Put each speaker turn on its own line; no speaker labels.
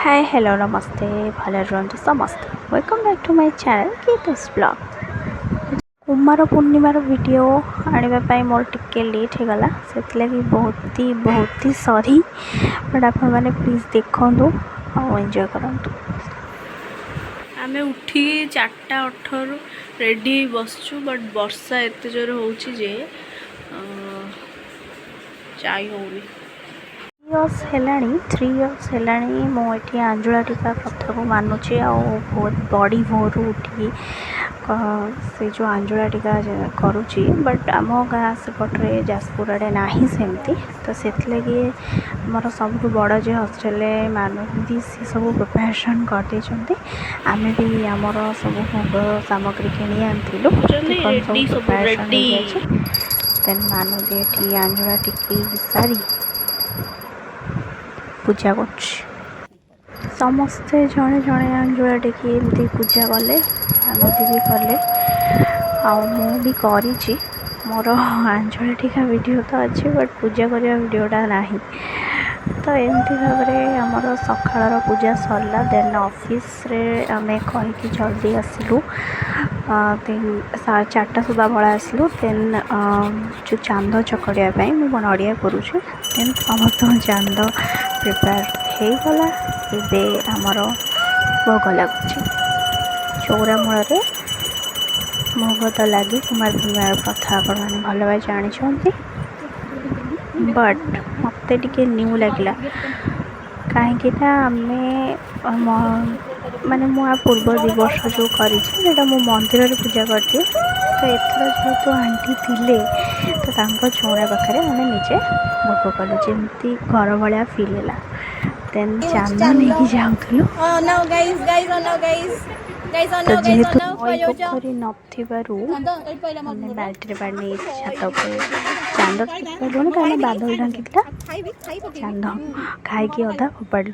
Hi hello नमस्ते भले रुहतु समस्ते welcome back to my channel Geeta's blog. Kumar पूर्णिमार वीडियो आने मोर टिके लेट हो गला से बहुत ही सॉरी बट आप मैंने प्लीज देखु और एंजॉय करूँ।
आमे उठी 4:18 रेडी बसचु बट वर्षा एत जोर होची जे जाई होनी।
3 इयर्स हेलाणी मुझे आंजुला टीका कथा को मानुची आ बहुत बड़ी भोर उठी से जो आंजुला टीका करुच्ची बट आम गाँ सेपटे जाजपुर आड़े ना सेमती तो से आमर सब बड़ जे हस्टेल मानुदी सी सब प्रिपरेसन करदे आम भी आमर सब भोग सामग्री किणी आनलु देन मानुदी ये आंजुला टिकी सारी पूजा कर समस्ते जड़े जड़े आंजुला टेकी एमती पूजा कले आनंदी भी कले भी करी मोर आंजुला टीका वीडियो तो अच्छे बट पूजा करने वीडियोटा ना तो एमती भाव में आमर सकाळ पूजा सरला देन ऑफिस रे आमे कहीकि जल्दी आसलु 4टा सुधा भला आसलु देन जो चांद चकड़िया मुझे नड़िया करुचे देन समस्त चांद प्रिपेयर हो गला एबे आमर भोग लगुच चौरा मूल भोग तो लगी कुमार पूर्णिमार कथा आपने भल भाई जानते बट मत टे न्यू लगे कहीं माने मुझे पूर्व 2 वर्ष जो करा मो मंदिर पूजा करती तो एथर जेहेतु आंटी थिले तो चौरा पाखे आम निजे भोग कलु जमी घर भाया फिल है देन चांद नहीं जाऊलु तो जेहेतु पोखरी नथिबारु हमने बाल्टी पानी छात चांद पालुन कहीं बादल ढांगी चांद खाई अधा फोपाड़ू।